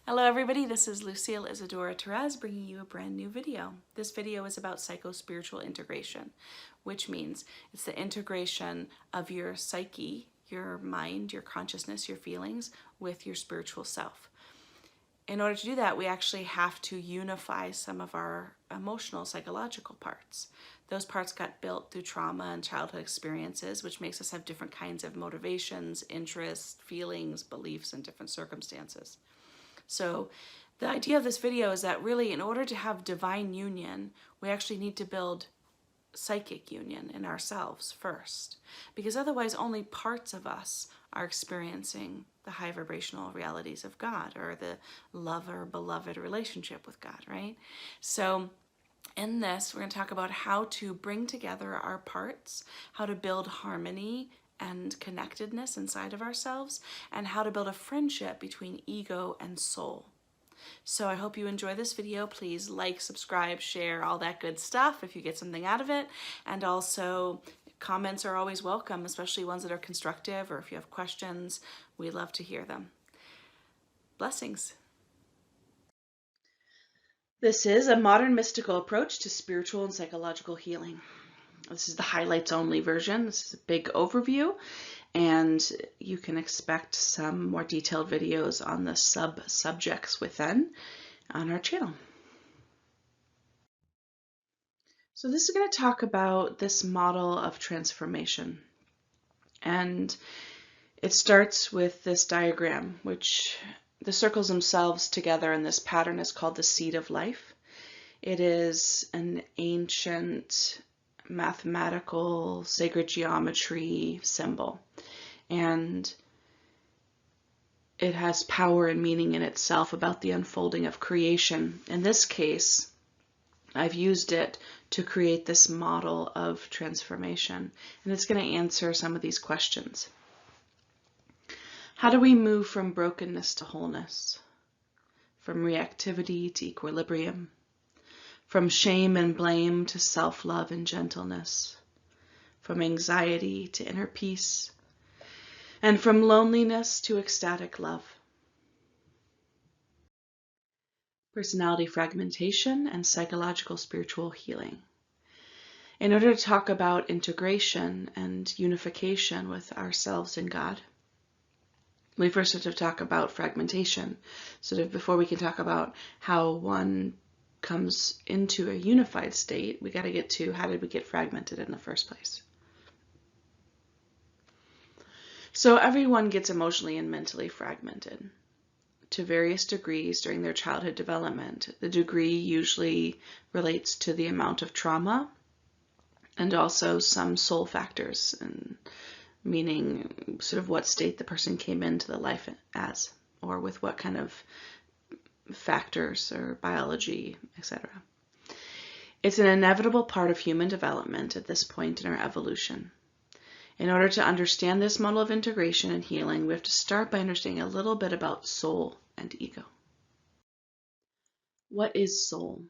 Hello everybody, this is Lucille Isadora Therese bringing you a brand new video. This video is about psycho-spiritual integration, which means it's the integration of your psyche, your mind, your consciousness, your feelings with your spiritual self. In order to do that, we actually have to unify some of our emotional, psychological parts. Those parts got built through trauma and childhood experiences, which makes us have different kinds of motivations, interests, feelings, beliefs, and different circumstances. So the idea of this video is that really in order to have divine union, we actually need to build psychic union in ourselves first, because otherwise only parts of us are experiencing the high vibrational realities of God or the love or beloved relationship with God, right? So in this, we're going to talk about how to bring together our parts, how to build harmony and connectedness inside of ourselves, and how to build a friendship between ego and soul. So I hope you enjoy this video. Please like, subscribe, share, all that good stuff if you get something out of it. And also, comments are always welcome, especially ones that are constructive, or if you have questions, we love to hear them. Blessings. This is a modern mystical approach to spiritual and psychological healing. This is the highlights only version. This is a big overview, and you can expect some more detailed videos on the sub-subjects within on our channel. So this is going to talk about this model of transformation. And it starts with this diagram, which the circles themselves together in this pattern is called the seed of life. It is an ancient mathematical sacred geometry symbol, and it has power and meaning in itself about the unfolding of creation. In this case, I've used it to create this model of transformation, and it's going to answer some of these questions. How do we move from brokenness to wholeness? From reactivity to equilibrium? From shame and blame to self-love and gentleness, from anxiety to inner peace, and from loneliness to ecstatic love. Personality fragmentation and psychological spiritual healing. In order to talk about integration and unification with ourselves and God, we first have to talk about fragmentation, sort of before we can talk about how one comes into a unified state. We got to get to how did we get fragmented in the first place. So everyone gets emotionally and mentally fragmented to various degrees during their childhood development. The degree usually relates to the amount of trauma and also some soul factors, and meaning sort of what state the person came into the life as, or with what kind of factors or biology, etc. It's an inevitable part of human development at this point in our evolution. In order to understand this model of integration and healing, we have to start by understanding a little bit about soul and ego. What is soul?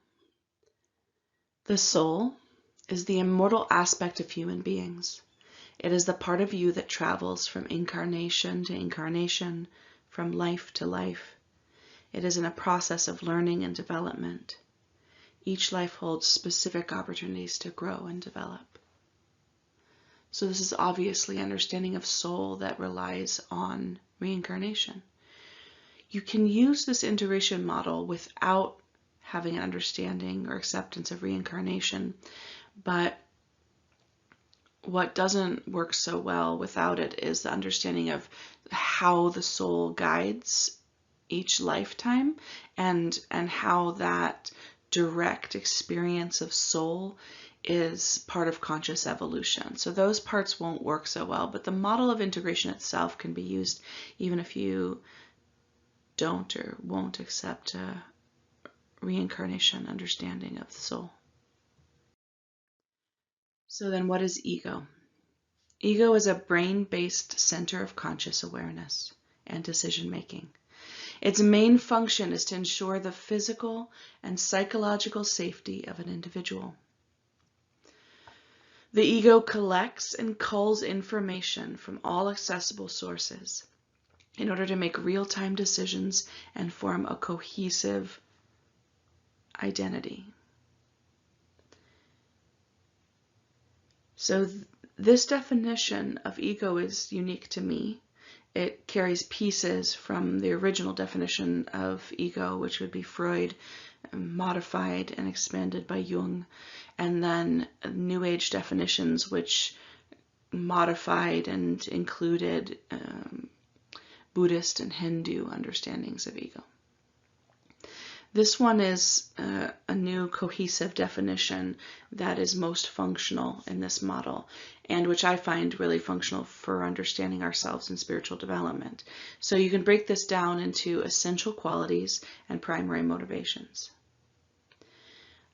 The soul is the immortal aspect of human beings. It is the part of you that travels from incarnation to incarnation, from life to life. It is in a process of learning and development. Each life holds specific opportunities to grow and develop. So this is obviously understanding of soul that relies on reincarnation. You can use this integration model without having an understanding or acceptance of reincarnation, but what doesn't work so well without it is the understanding of how the soul guides each lifetime, and how that direct experience of soul is part of conscious evolution. So those parts won't work so well, but the model of integration itself can be used even if you don't or won't accept a reincarnation understanding of the soul. So then what is ego? Ego is a brain-based center of conscious awareness and decision-making. Its main function is to ensure the physical and psychological safety of an individual. The ego collects and culls information from all accessible sources in order to make real-time decisions and form a cohesive identity. So this definition of ego is unique to me. It carries pieces from the original definition of ego, which would be Freud, modified and expanded by Jung, and then New Age definitions, which modified and included Buddhist and Hindu understandings of ego. This one is a new cohesive definition that is most functional in this model, and which I find really functional for understanding ourselves in spiritual development. So you can break this down into essential qualities and primary motivations.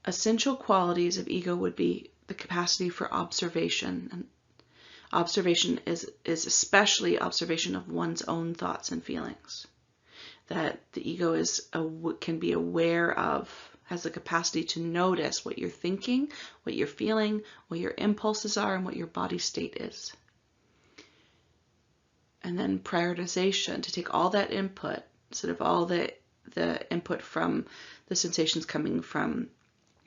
Essential qualities of ego would be the capacity for observation, and observation is especially observation of one's own thoughts and feelings. That the ego can be aware of, has the capacity to notice what you're thinking, what you're feeling, what your impulses are, and what your body state is. And then prioritization, to take all that input, sort of all the input from the sensations coming from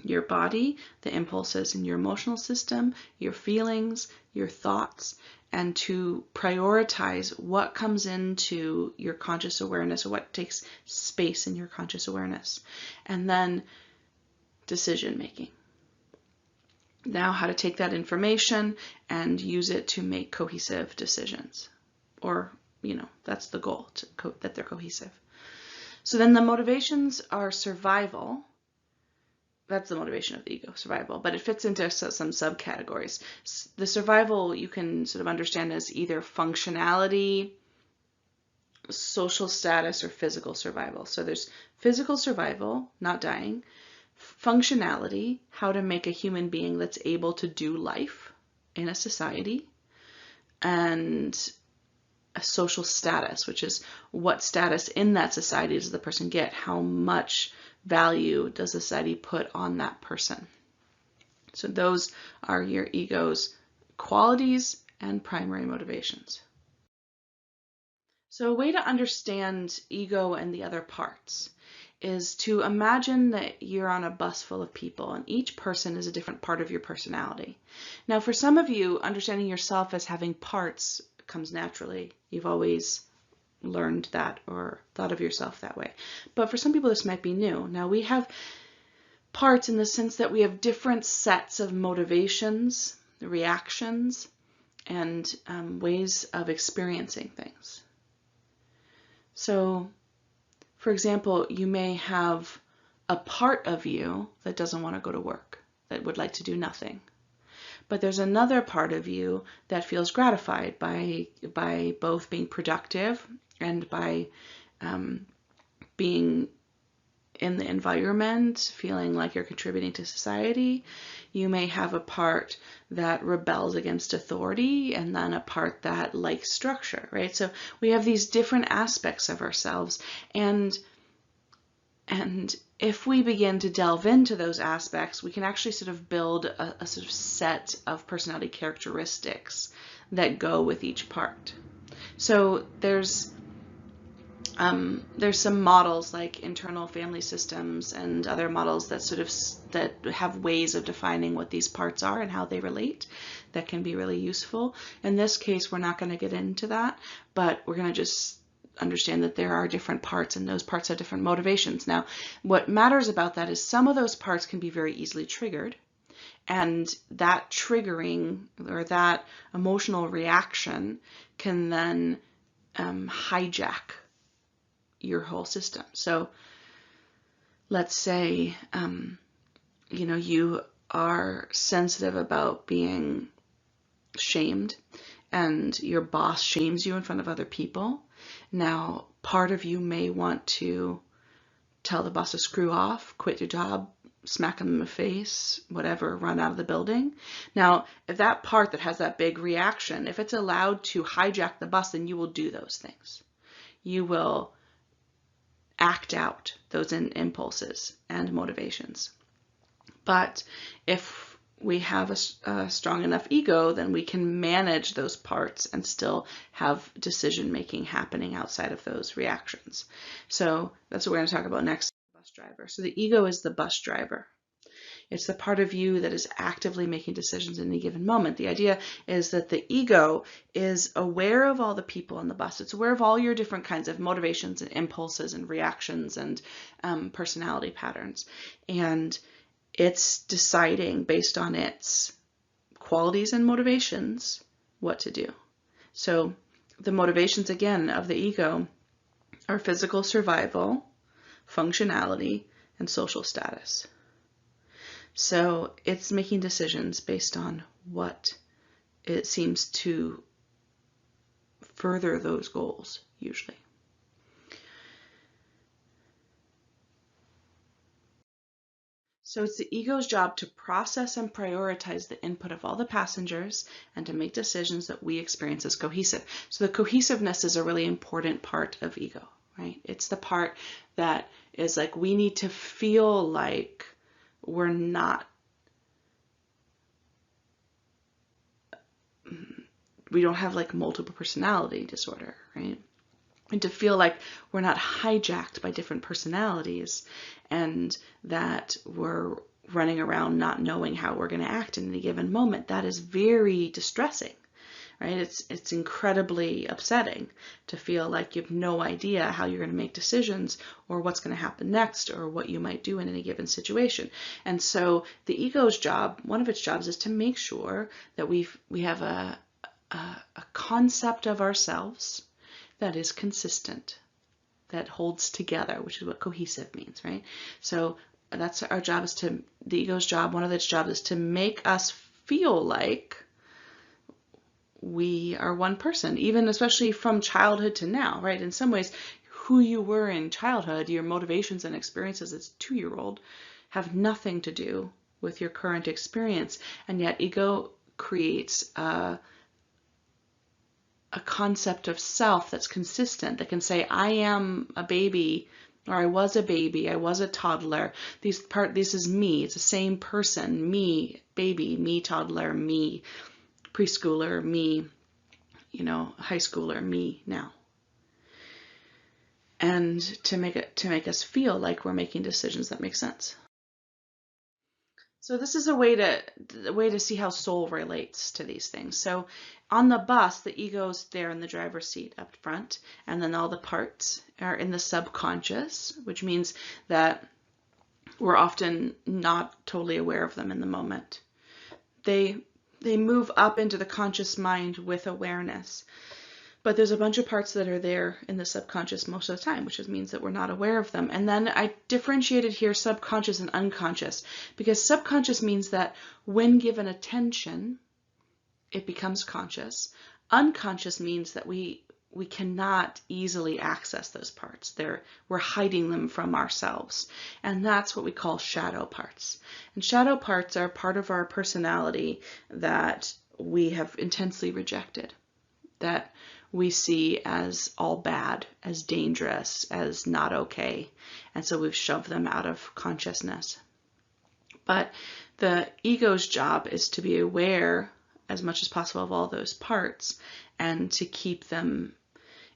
your body, the impulses in your emotional system, your feelings, your thoughts, and to prioritize what comes into your conscious awareness, or what takes space in your conscious awareness. And then decision making. Now how to take that information and use it to make cohesive decisions. Or, that's the goal, that they're cohesive. So then the motivations are survival. That's the motivation of the ego, survival, but it fits into some subcategories. The survival you can sort of understand as either functionality, social status, or physical survival. So there's physical survival, not dying, functionality, how to make a human being that's able to do life in a society, and a social status, which is what status in that society does the person get, how much value does society put on that person. So those are your ego's qualities and primary motivations. So a way to understand ego and the other parts is to imagine that you're on a bus full of people, and each person is a different part of your personality. Now, for some of you, understanding yourself as having parts comes naturally. You've always learned that or thought of yourself that way. But for some people, this might be new. Now, we have parts in the sense that we have different sets of motivations, reactions, and ways of experiencing things. So, for example, you may have a part of you that doesn't want to go to work, that would like to do nothing. But there's another part of you that feels gratified by both being productive and by being in the environment, feeling like you're contributing to society. You may have a part that rebels against authority, and then a part that likes structure, right? So we have these different aspects of ourselves, and if we begin to delve into those aspects, we can actually sort of build a sort of set of personality characteristics that go with each part. So there's some models like internal family systems and other models that have ways of defining what these parts are and how they relate that can be really useful. In this case, we're not going to get into that, but we're going to just understand that there are different parts, and those parts have different motivations. Now, what matters about that is some of those parts can be very easily triggered, and that triggering or that emotional reaction can then hijack your whole system. So let's say you are sensitive about being shamed, and your boss shames you in front of other people. Now, part of you may want to tell the boss to screw off, quit your job, smack him in the face, whatever, run out of the building. Now, if that part that has that big reaction, if it's allowed to hijack the bus, then you will do those things. You will act out those impulses and motivations. But if we have a strong enough ego, then we can manage those parts and still have decision making happening outside of those reactions. So that's what we're going to talk about next, bus driver. So the ego is the bus driver. It's the part of you that is actively making decisions in any given moment. The idea is that the ego is aware of all the people on the bus. It's aware of all your different kinds of motivations and impulses and reactions and personality patterns. And it's deciding based on its qualities and motivations what to do. So the motivations, again, of the ego are physical survival, functionality, and social status. So it's making decisions based on what it seems to further those goals, usually. So it's the ego's job to process and prioritize the input of all the passengers and to make decisions that we experience as cohesive. So the cohesiveness is a really important part of ego, right? It's the part that is like, we need to feel like we're not, we don't have like multiple personality disorder, right? And to feel like we're not hijacked by different personalities and that we're running around not knowing how we're going to act in any given moment. That is very distressing, right? It's incredibly upsetting to feel like you have no idea how you're going to make decisions or what's going to happen next or what you might do in any given situation. And so the ego's job, one of its jobs, is to make sure that we have a concept of ourselves that is consistent, that holds together, which is what cohesive means, right? So that's our job, is to, the ego's job, one of its jobs is to make us feel like we are one person, even especially from childhood to now, right? In some ways, who you were in childhood, your motivations and experiences as a 2-year-old have nothing to do with your current experience. And yet ego creates a concept of self that's consistent, that can say, I am a baby, or I was a baby, I was a toddler. This is me. It's the same person. Me, baby, me, toddler, me, preschooler, me, high schooler, me now. And to make us feel like we're making decisions that make sense. So this is a way to see how soul relates to these things. So on the bus, the ego's there in the driver's seat up front, and then all the parts are in the subconscious, which means that we're often not totally aware of them in the moment. They move up into the conscious mind with awareness. But there's a bunch of parts that are there in the subconscious most of the time, which means that we're not aware of them. And then I differentiated here subconscious and unconscious, because subconscious means that when given attention, it becomes conscious. Unconscious means that we cannot easily access those parts. We're hiding them from ourselves. And that's what we call shadow parts. And shadow parts are part of our personality that we have intensely rejected, that we see as all bad, as dangerous, as not okay. And so we've shoved them out of consciousness. But the ego's job is to be aware as much as possible of all those parts and to keep them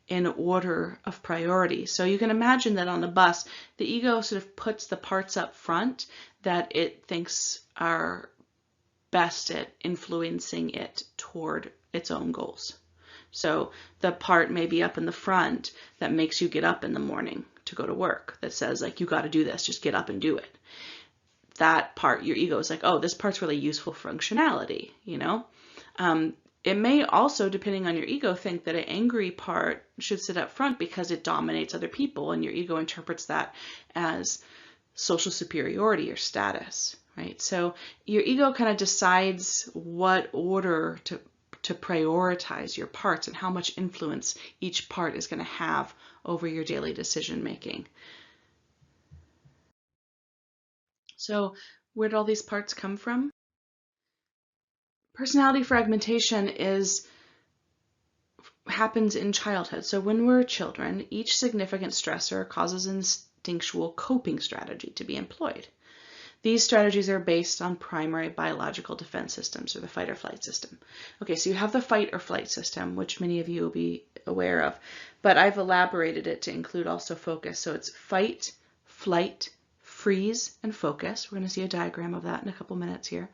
in order of priority. So you can imagine that on the bus, the ego sort of puts the parts up front that it thinks are best at influencing it toward its own goals. So the part may be up in the front that makes you get up in the morning to go to work, that says like, you got to do this, just get up and do it. That part, your ego is like, oh, this part's really useful functionality, It may also, depending on your ego, think that an angry part should sit up front because it dominates other people, and your ego interprets that as social superiority or status, right? So your ego kind of decides what order to prioritize your parts and how much influence each part is going to have over your daily decision making. So where did all these parts come from? Personality fragmentation happens in childhood. So when we're children, each significant stressor causes an instinctual coping strategy to be employed. These strategies are based on primary biological defense systems, or the fight or flight system. Okay, so you have the fight or flight system, which many of you will be aware of, but I've elaborated it to include also focus. So it's fight, flight, freeze, and focus. We're going to see a diagram of that in a couple minutes here.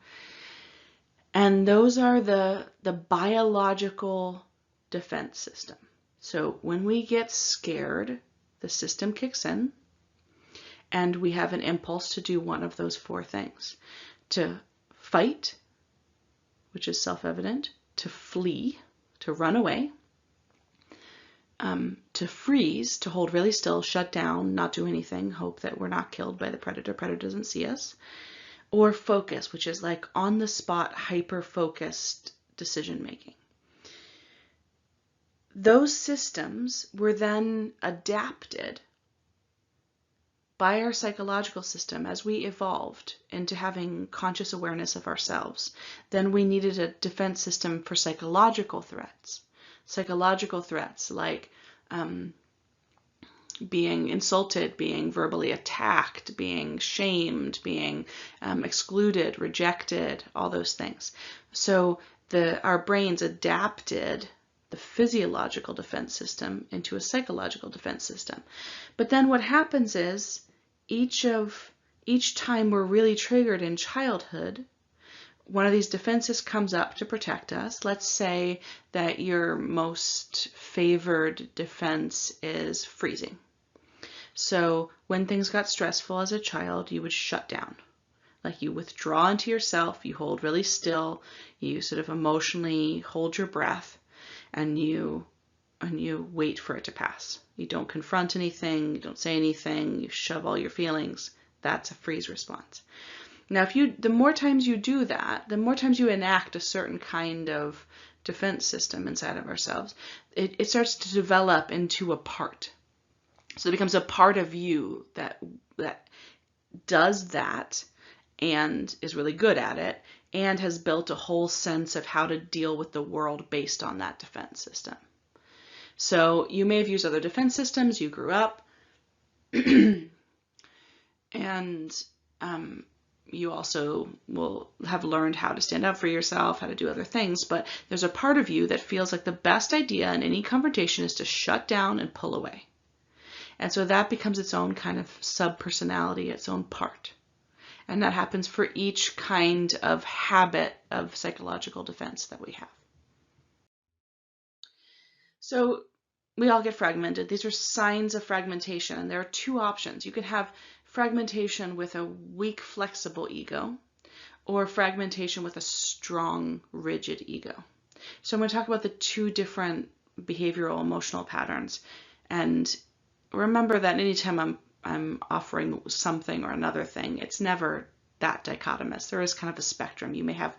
And those are the biological defense system. So when we get scared, the system kicks in, and we have an impulse to do one of those four things. To fight, which is self-evident, to flee, to run away, to freeze, to hold really still, shut down, not do anything, hope that we're not killed by the predator, predator doesn't see us, or focus, which is like on the spot, hyper-focused decision making. Those systems were then adapted by our psychological system as we evolved into having conscious awareness of ourselves. Then we needed a defense system for psychological threats. Psychological threats like being insulted, being verbally attacked, being shamed, being excluded, rejected, all those things. So our brains adapted the physiological defense system into a psychological defense system. But then what happens is each time we're really triggered in childhood, one of these defenses comes up to protect us. Let's say that your most favored defense is freezing. So when things got stressful as a child, you would shut down. Like you withdraw into yourself, you hold really still, you sort of emotionally hold your breath, and you wait for it to pass. You don't confront anything, you don't say anything, you shove all your feelings. That's a freeze response. Now, the more times you do that, the more times you enact a certain kind of defense system inside of ourselves, it starts to develop into a part. So it becomes a part of you that does that and is really good at it and has built a whole sense of how to deal with the world based on that defense system. So you may have used other defense systems, you grew up, and you also will have learned how to stand up for yourself, how to do other things, but there's a part of you that feels like the best idea in any confrontation is to shut down and pull away. And so that becomes its own kind of sub-personality, its own part. And that happens for each kind of habit of psychological defense that we have. So we all get fragmented. These are signs of fragmentation, and there are two options. You can have fragmentation with a weak, flexible ego, or fragmentation with a strong, rigid ego. So I'm going to talk about the two different behavioral emotional patterns. And remember that anytime I'm offering something or another thing, it's never that dichotomous. There is kind of a spectrum. You may have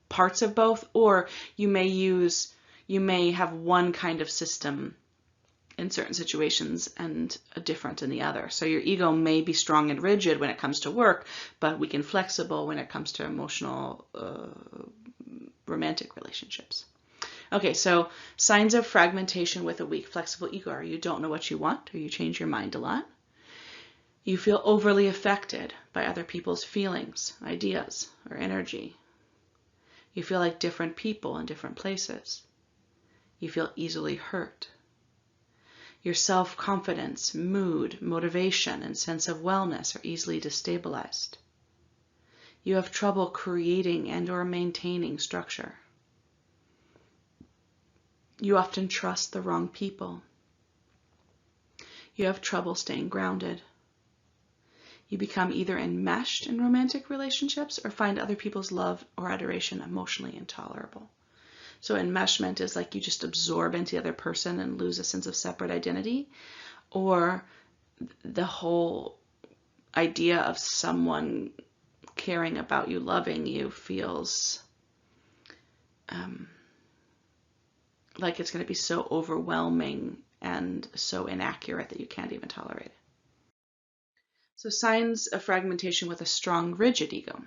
parts of both, or you may have one kind of system in certain situations and a different in the other. So your ego may be strong and rigid when it comes to work, but weak and flexible when it comes to emotional, romantic relationships. Okay, so signs of fragmentation with a weak, flexible ego are you don't know what you want, or you change your mind a lot. You feel overly affected by other people's feelings, ideas, or energy. You feel like different people in different places. You feel easily hurt. Your self-confidence, mood, motivation, and sense of wellness are easily destabilized. You have trouble creating and or maintaining structure. You often trust the wrong people. You have trouble staying grounded. You become either enmeshed in romantic relationships or find other people's love or adoration emotionally intolerable. So enmeshment is like you just absorb into the other person and lose a sense of separate identity, or the whole idea of someone caring about you, loving you, feels like it's going to be so overwhelming and so inaccurate that you can't even tolerate it. So signs of fragmentation with a strong, rigid ego.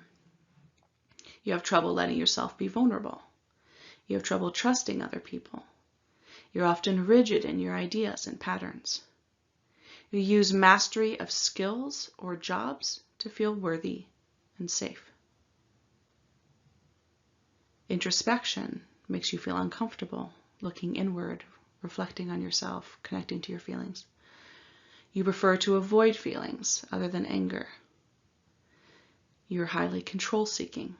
You have trouble letting yourself be vulnerable. You have trouble trusting other people. You're often rigid in your ideas and patterns. You use mastery of skills or jobs to feel worthy and safe. Introspection makes you feel uncomfortable, looking inward, reflecting on yourself, connecting to your feelings. You prefer to avoid feelings other than anger. You're highly control-seeking.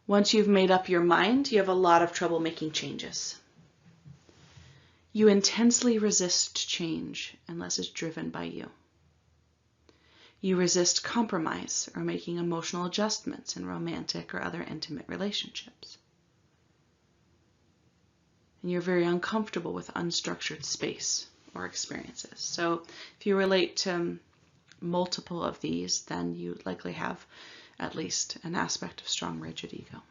Once you've made up your mind, you have a lot of trouble making changes. You intensely resist change unless it's driven by you. You resist compromise or making emotional adjustments in romantic or other intimate relationships. And you're very uncomfortable with unstructured space or experiences. So if you relate to multiple of these, then you likely have at least an aspect of strong, rigid ego.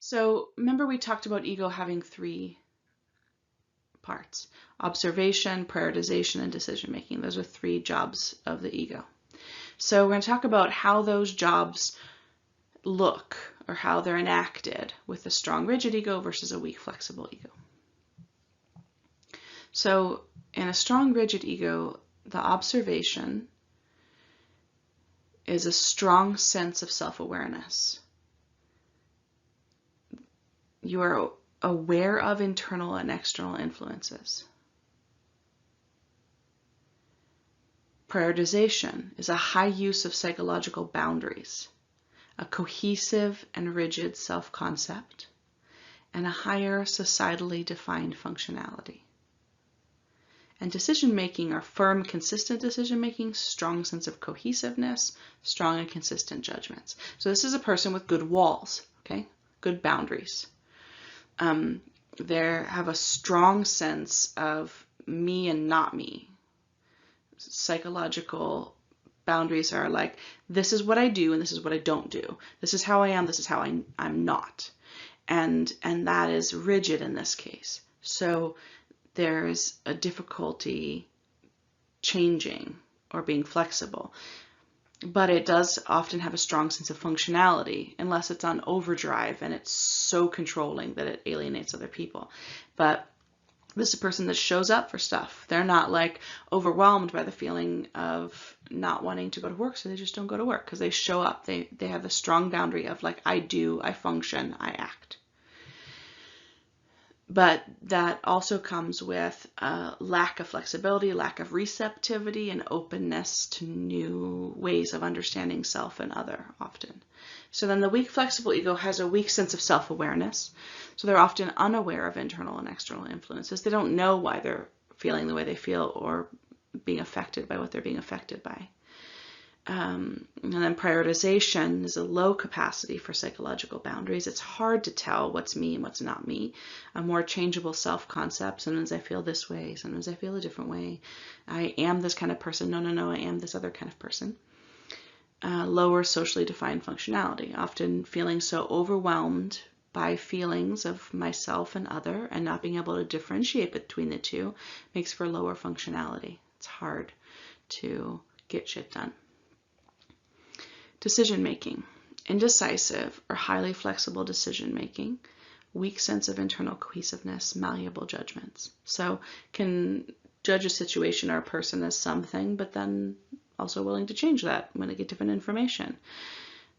So remember we talked about ego having 3 parts: observation, prioritization, and decision making. Those are 3 jobs of the ego. So we're going to talk about how those jobs look or how they're enacted with a strong, rigid ego versus a weak, flexible ego. So in a strong, rigid ego, the observation is a strong sense of self-awareness. You are aware of internal and external influences. Prioritization is a high use of psychological boundaries, a cohesive and rigid self-concept, and a higher societally defined functionality. And decision-making are firm, consistent decision-making, strong sense of cohesiveness, strong and consistent judgments. So this is a person with good walls, okay? Good boundaries. They have a strong sense of me and not me. Psychological boundaries are like, this is what I do and this is what I don't do. This is how I am, this is how I'm not. And that is rigid in this case. So there's a difficulty changing or being flexible. But it does often have a strong sense of functionality, unless it's on overdrive and it's so controlling that it alienates other people. But this is a person that shows up for stuff. They're not like overwhelmed by the feeling of not wanting to go to work, so they just don't go to work because they show up. They have a strong boundary of like, I do, I function, I act. But that also comes with a lack of flexibility, lack of receptivity, and openness to new ways of understanding self and other often. So then the weak flexible ego has a weak sense of self-awareness. So they're often unaware of internal and external influences. They don't know why they're feeling the way they feel or being affected by what they're being affected by. And then prioritization is a low capacity for psychological boundaries. It's hard to tell what's me and what's not me. A more changeable self-concept. Sometimes I feel this way. Sometimes I feel a different way. I am this kind of person. No, I am this other kind of person. Lower socially defined functionality. Often feeling so overwhelmed by feelings of myself and other and not being able to differentiate between the two makes for lower functionality. It's hard to get shit done. Decision-making, indecisive or highly flexible decision-making, weak sense of internal cohesiveness, malleable judgments. So can judge a situation or a person as something, but then also willing to change that when they get different information.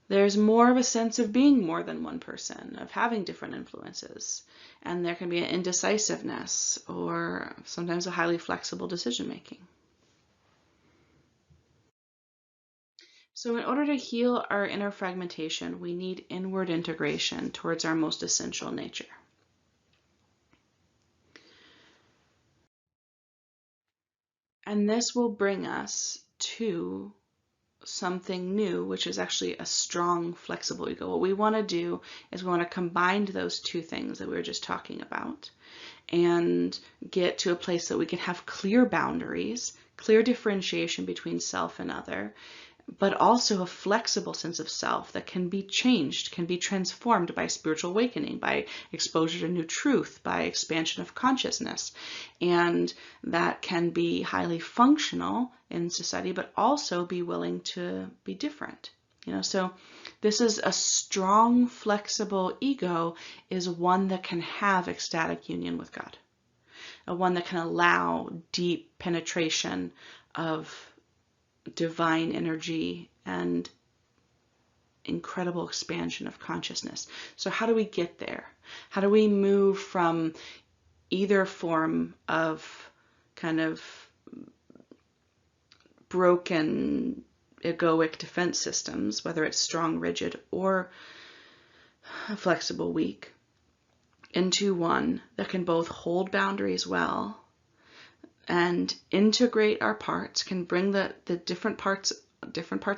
There's more of a sense of being more than one person, of having different influences. And there can be an indecisiveness or sometimes a highly flexible decision-making. So in order to heal our inner fragmentation, we need inward integration towards our most essential nature. And this will bring us to something new, which is actually a strong, flexible ego. What we want to do is we want to combine those two things that we were just talking about and get to a place that we can have clear boundaries, clear differentiation between self and other, but also a flexible sense of self that can be changed, can be transformed by spiritual awakening, by exposure to new truth, by expansion of consciousness. And that can be highly functional in society, but also be willing to be different. So this is a strong, flexible ego is one that can have ecstatic union with God, a one that can allow deep penetration of divine energy and incredible expansion of consciousness. So how do we get there? How do we move from either form of kind of broken egoic defense systems, whether it's strong, rigid, or flexible, weak, into one that can both hold boundaries well and integrate our parts, can bring the different parts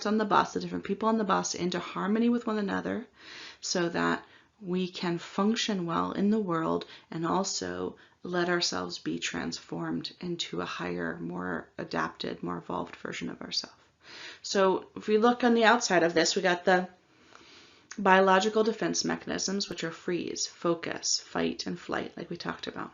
on the bus, the different people on the bus, into harmony with one another, so that we can function well in the world and also let ourselves be transformed into a higher, more adapted, more evolved version of ourselves. So if we look on the outside of this, we got the biological defense mechanisms, which are freeze, focus, fight, and flight, like we talked about.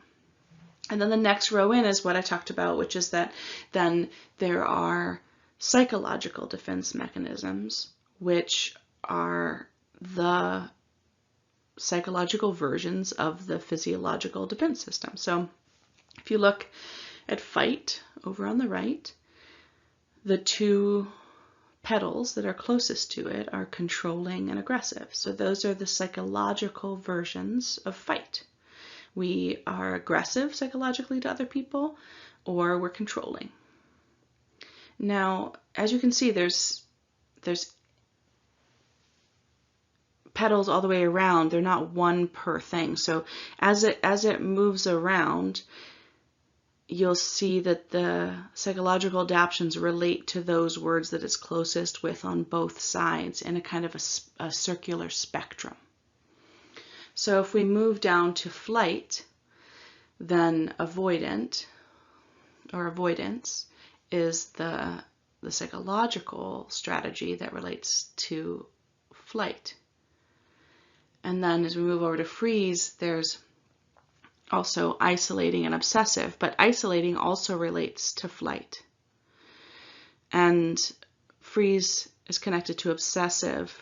And then the next row in is what I talked about, which is that then there are psychological defense mechanisms, which are the psychological versions of the physiological defense system. So if you look at fight over on the right, the two petals that are closest to it are controlling and aggressive. So those are the psychological versions of fight. We are aggressive psychologically to other people, or we're controlling. Now, as you can see, there's petals all the way around. They're not one per thing. So as it moves around, you'll see that the psychological adaptations relate to those words that it's closest with on both sides in a kind of a circular spectrum. So if we move down to flight, then avoidant or avoidance is the psychological strategy that relates to flight. And then as we move over to freeze, there's also isolating and obsessive, but isolating also relates to flight. And freeze is connected to obsessive,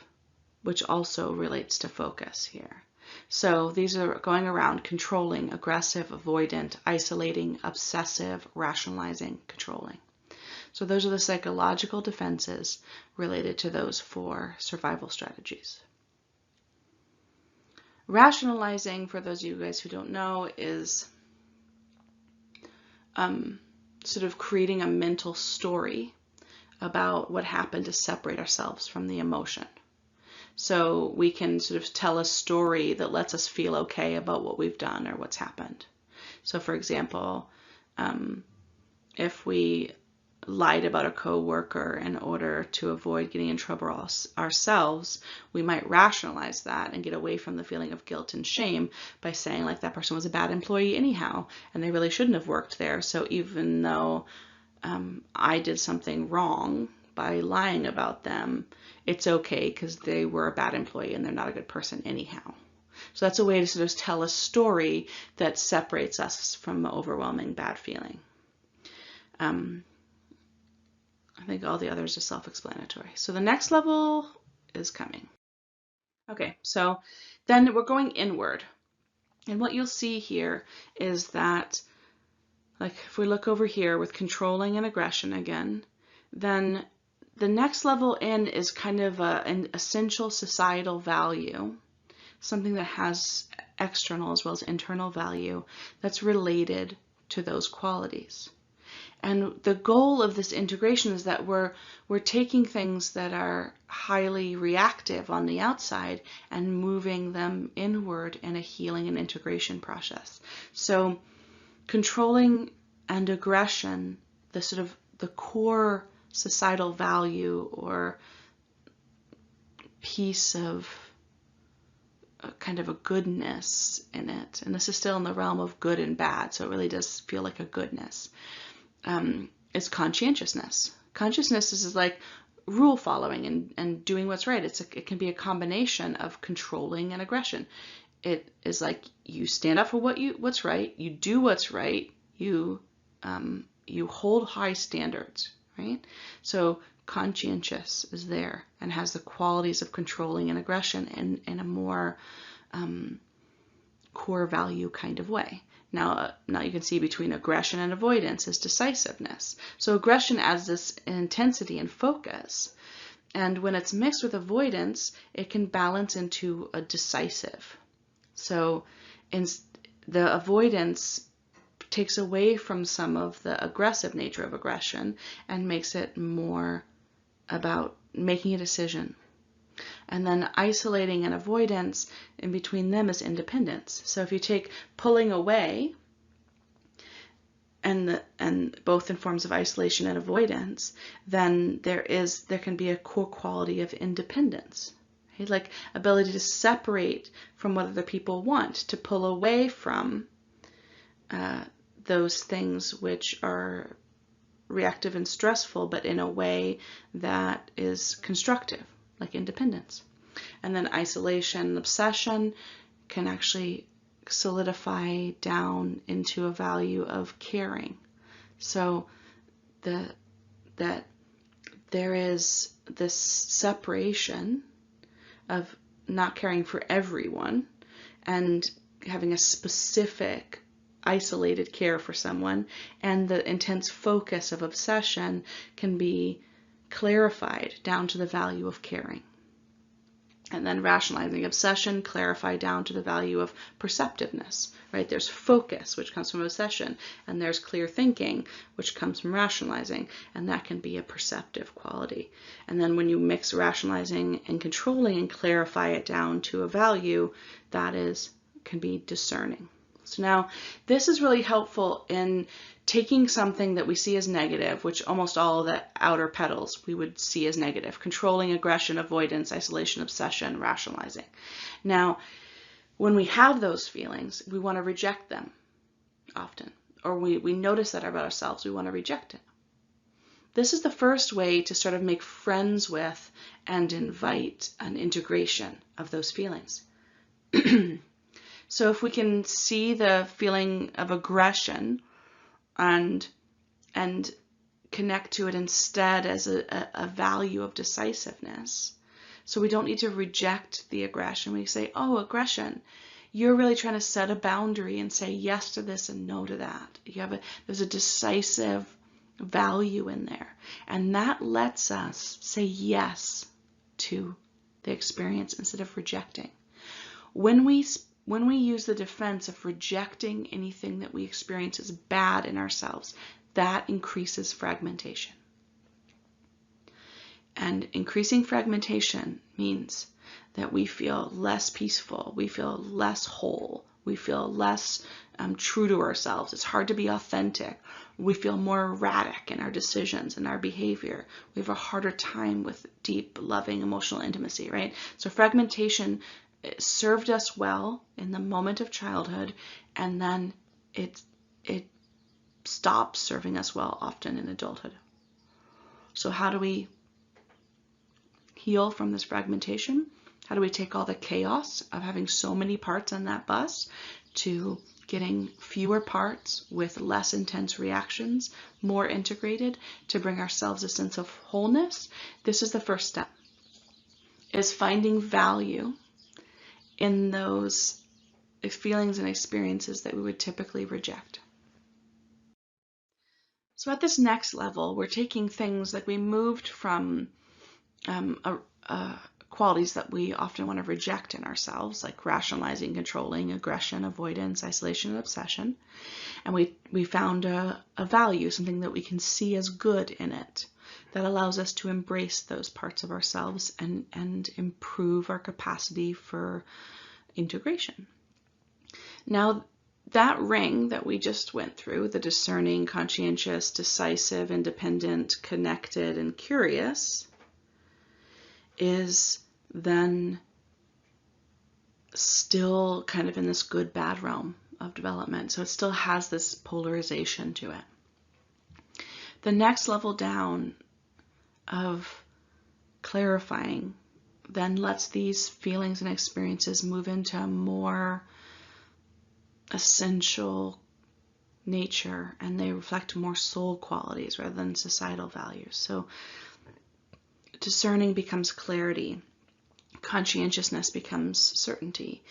which also relates to focus here. So these are going around: controlling, aggressive, avoidant, isolating, obsessive, rationalizing, controlling. So those are the psychological defenses related to those 4 survival strategies. Rationalizing, for those of you guys who don't know, is sort of creating a mental story about what happened to separate ourselves from the emotion. So we can sort of tell a story that lets us feel okay about what we've done or what's happened. So for example, if we lied about a coworker in order to avoid getting in trouble ourselves, we might rationalize that and get away from the feeling of guilt and shame by saying, like, that person was a bad employee anyhow, and they really shouldn't have worked there. So even though I did something wrong by lying about them, it's okay because they were a bad employee and they're not a good person anyhow. So that's a way to sort of tell a story that separates us from the overwhelming bad feeling. I think all the others are self-explanatory. So the next level is coming. Okay, so then we're going inward. And what you'll see here is that, like, if we look over here with controlling and aggression again, then the next level in is kind of an essential societal value, something that has external as well as internal value that's related to those qualities. And the goal of this integration is that we're taking things that are highly reactive on the outside and moving them inward in a healing and integration process. So controlling and aggression, the sort of the core societal value or piece of kind of a goodness in it. And this is still in the realm of good and bad, so it really does feel like a goodness. Is conscientiousness. Consciousness is like rule following and doing what's right. It can be a combination of controlling and aggression. It is like you stand up for what's right, you do what's right, you hold high standards, right? So conscientious is there and has the qualities of controlling and aggression in a more core value kind of way. Now you can see between aggression and avoidance is decisiveness. So aggression adds this intensity and focus. And when it's mixed with avoidance, it can balance into a decisive. So the avoidance takes away from some of the aggressive nature of aggression and makes it more about making a decision. And then isolating and avoidance, in between them is independence. So if you take pulling away, and both in forms of isolation and avoidance, then there can be a core quality of independence. Okay? Like ability to separate from what other people want, to pull away from those things which are reactive and stressful, but in a way that is constructive, like independence. And then isolation and obsession can actually solidify down into a value of caring. So that there is this separation of not caring for everyone and having a specific isolated care for someone, and the intense focus of obsession can be clarified down to the value of caring. And then rationalizing obsession, clarify down to the value of perceptiveness, right? There's focus, which comes from obsession, and there's clear thinking, which comes from rationalizing, and that can be a perceptive quality. And then when you mix rationalizing and controlling and clarify it down to a value, that can be discerning. So now this is really helpful in taking something that we see as negative, which almost all of the outer petals we would see as negative: controlling, aggression, avoidance, isolation, obsession, rationalizing. Now, when we have those feelings, we want to reject them often, or we notice that about ourselves, we want to reject it. This is the first way to sort of make friends with and invite an integration of those feelings. So if we can see the feeling of aggression and connect to it instead as a value of decisiveness, so we don't need to reject the aggression. We say, oh, aggression, you're really trying to set a boundary and say yes to this and no to that. There's a decisive value in there, and that lets us say yes to the experience instead of rejecting. When we use the defense of rejecting anything that we experience as bad in ourselves, that increases fragmentation. And increasing fragmentation means that we feel less peaceful, we feel less whole, we feel less true to ourselves. It's hard to be authentic. We feel more erratic in our decisions and our behavior. We have a harder time with deep, loving, emotional intimacy, right? So fragmentation served us well in the moment of childhood, and then it stops serving us well often in adulthood. So how do we heal from this fragmentation? How do we take all the chaos of having so many parts on that bus to getting fewer parts with less intense reactions, more integrated, to bring ourselves a sense of wholeness? This is the first step, is finding value in those feelings and experiences that we would typically reject. So at this next level, we're taking things like we moved from qualities that we often want to reject in ourselves, like rationalizing, controlling, aggression, avoidance, isolation, and obsession. And we found a value, something that we can see as good in it, that allows us to embrace those parts of ourselves and improve our capacity for integration. Now, that ring that we just went through, the discerning, conscientious, decisive, independent, connected, and curious, is then still kind of in this good-bad realm of development. So it still has this polarization to it. The next level down of clarifying then lets these feelings and experiences move into a more essential nature, and they reflect more soul qualities rather than societal values. So discerning becomes clarity, conscientiousness becomes certainty,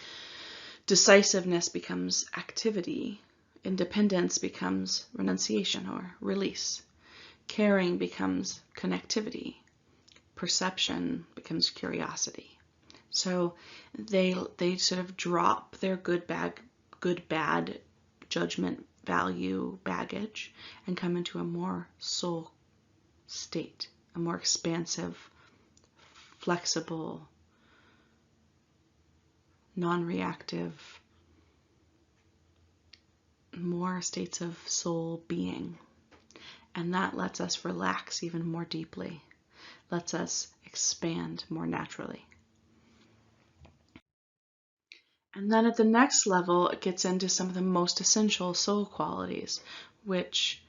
decisiveness becomes activity, Independence becomes renunciation or release. Caring becomes connectivity. Perception becomes curiosity. So they sort of drop their good bad judgment value baggage and come into a more soul state, a more expansive, flexible, non-reactive, more states of soul being. And that lets us relax even more deeply, lets us expand more naturally. And then at the next level, it gets into some of the most essential soul qualities, which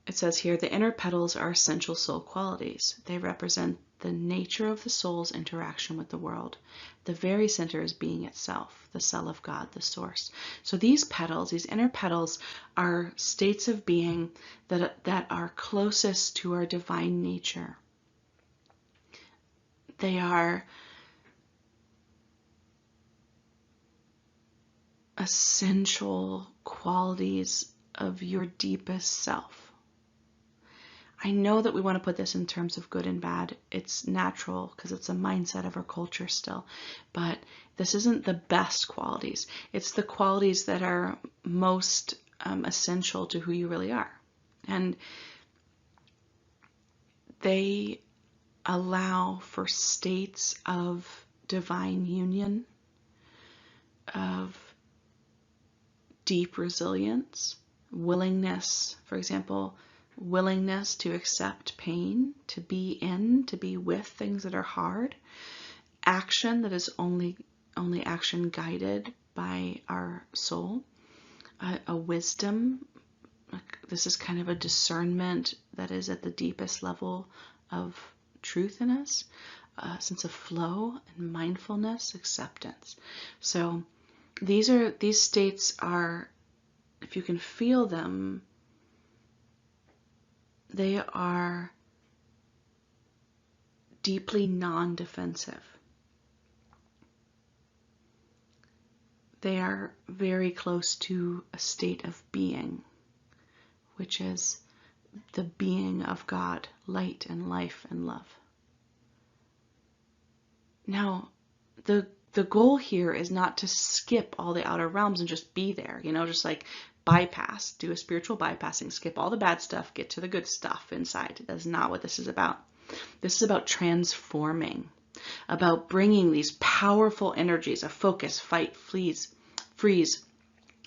it says here, the inner petals are essential soul qualities. They represent the nature of the soul's interaction with the world. The very center is being itself, the cell of God, the source. So these petals, these inner petals, are states of being that are closest to our divine nature. They are essential qualities of your deepest self. I know that we want to put this in terms of good and bad. It's natural because it's a mindset of our culture still. But this isn't the best qualities. It's the qualities that are most essential to who you really are. And they allow for states of divine union, of deep resilience, willingness, for example, willingness to accept pain, to be with things that are hard, action that is only action guided by our soul, a wisdom. This is kind of a discernment that is at the deepest level of truth in us, a sense of flow and mindfulness, acceptance. So these states are, if you can feel them, they are deeply non-defensive. They are very close to a state of being, which is the being of God, light and life and love. Now, the goal here is not to skip all the outer realms and just be there, just like bypass, do a spiritual bypassing, skip all the bad stuff, get to the good stuff inside. That's not what this is about. This is about transforming, about bringing these powerful energies of focus, fight, freeze,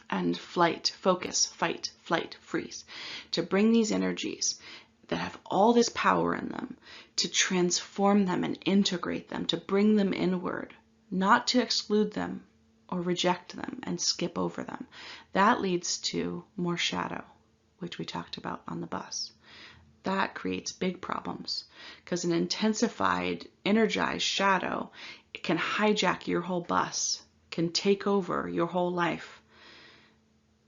and flight, focus, fight, flight, freeze, to bring these energies that have all this power in them, to transform them and integrate them, to bring them inward, not to exclude them or reject them and skip over them. That leads to more shadow, which we talked about on the bus. That creates big problems because an intensified, energized shadow, it can hijack your whole bus, can take over your whole life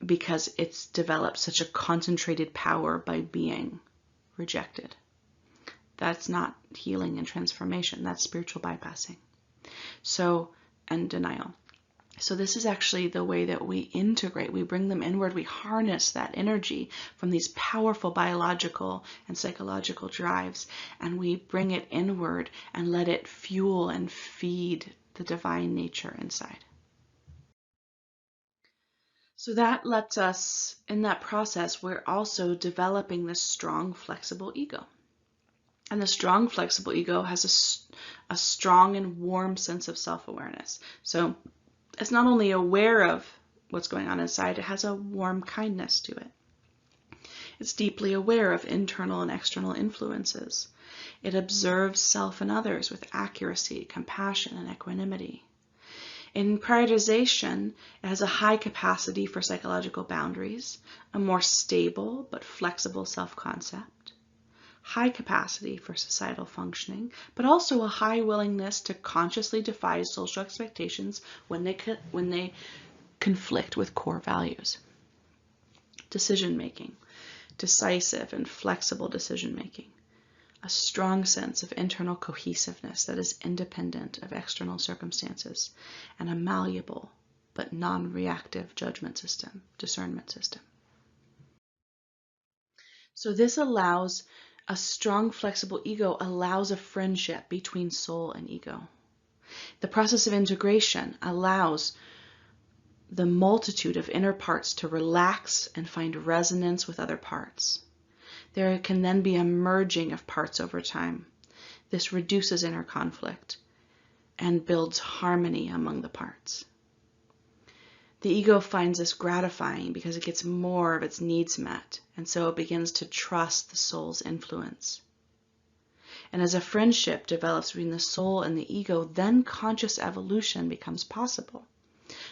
because it's developed such a concentrated power by being rejected. That's not healing and transformation. That's spiritual bypassing. And denial. So this is actually the way that we integrate, we bring them inward, we harness that energy from these powerful biological and psychological drives, and we bring it inward and let it fuel and feed the divine nature inside. So that lets us, in that process, we're also developing this strong, flexible ego. And the strong, flexible ego has a strong and warm sense of self-awareness. So it's not only aware of what's going on inside, it has a warm kindness to it. It's deeply aware of internal and external influences. It observes self and others with accuracy, compassion, and equanimity. In prioritization, it has a high capacity for psychological boundaries, a more stable but flexible self-concept, high capacity for societal functioning, but also a high willingness to consciously defy social expectations when they conflict with core values. Decision-making, decisive and flexible decision-making, a strong sense of internal cohesiveness that is independent of external circumstances, and a malleable, but non-reactive judgment system, discernment system. So this allows a strong, flexible ego allows a friendship between soul and ego. The process of integration allows the multitude of inner parts to relax and find resonance with other parts. There can then be a merging of parts over time. This reduces inner conflict and builds harmony among the parts. The ego finds this gratifying because it gets more of its needs met, and so it begins to trust the soul's influence. And as a friendship develops between the soul and the ego, then conscious evolution becomes possible.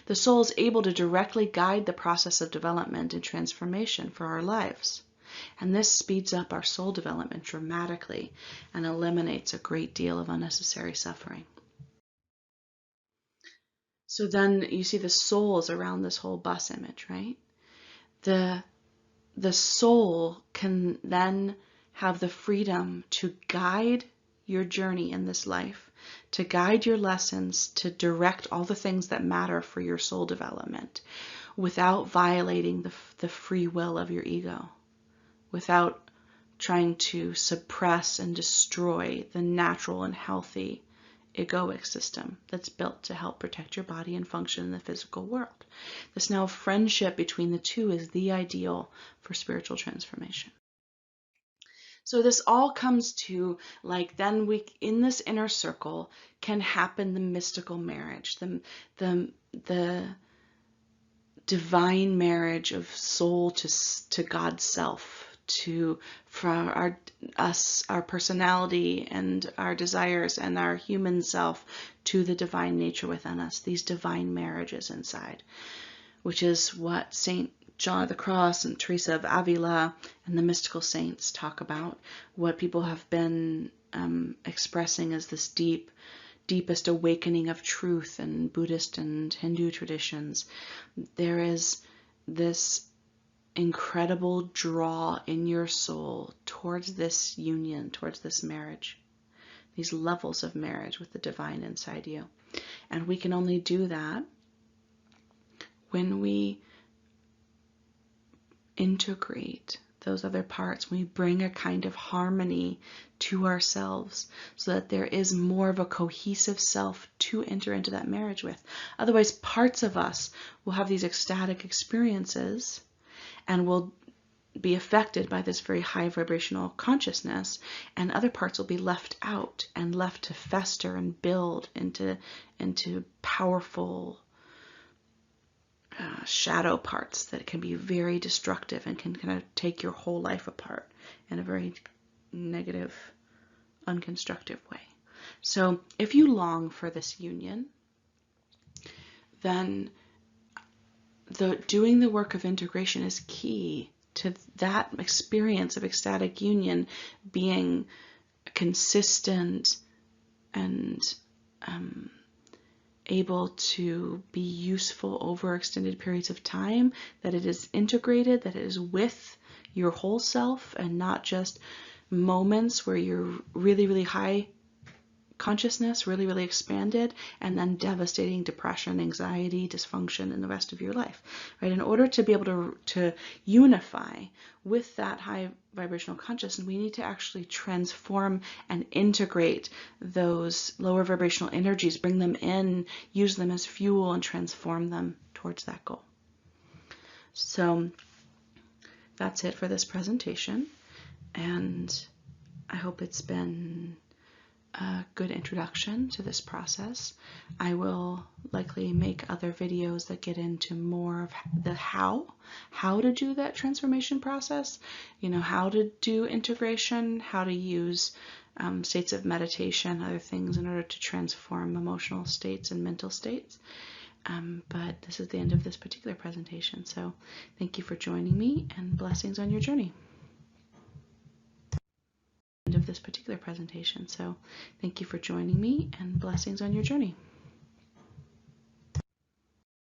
The soul is able to directly guide the process of development and transformation for our lives. And this speeds up our soul development dramatically and eliminates a great deal of unnecessary suffering. So then you see the soul is around this whole bus image, right? The soul can then have the freedom to guide your journey in this life, to guide your lessons, to direct all the things that matter for your soul development without violating the free will of your ego, without trying to suppress and destroy the natural and healthy egoic system that's built to help protect your body and function in the physical world. This now friendship between the two is the ideal for spiritual transformation. So this all comes to, like, then we, in this inner circle, can happen the mystical marriage, the divine marriage of soul to God's self, from our personality and our desires and our human self to the divine nature within us, these divine marriages inside, which is what Saint John of the Cross and Teresa of Avila and the mystical saints talk about, what people have been expressing as this deepest awakening of truth in Buddhist and Hindu traditions. There is this incredible draw in your soul towards this union, towards this marriage, these levels of marriage with the divine inside you. And we can only do that when we integrate those other parts, we bring a kind of harmony to ourselves so that there is more of a cohesive self to enter into that marriage with. Otherwise, parts of us will have these ecstatic experiences and will be affected by this very high vibrational consciousness, and other parts will be left out and left to fester and build into powerful shadow parts that can be very destructive and can kind of take your whole life apart in a very negative, unconstructive way. So if you long for this union, then doing the work of integration is key to that experience of ecstatic union being consistent and able to be useful over extended periods of time, that it is integrated, that it is with your whole self and not just moments where you're really, really high consciousness, really, really expanded, and then devastating depression, anxiety, dysfunction in the rest of your life, right? In order to be able to unify with that high vibrational consciousness, we need to actually transform and integrate those lower vibrational energies, bring them in, use them as fuel, and transform them towards that goal. So that's it for this presentation, and I hope it's been a good introduction to this process. I will likely make other videos that get into more of the how to do that transformation process, how to do integration, how to use states of meditation, other things in order to transform emotional states and mental states. But this is the end of this particular presentation. So thank you for joining me, and blessings on your journey. Of this particular presentation. So thank you for joining me, and blessings on your journey.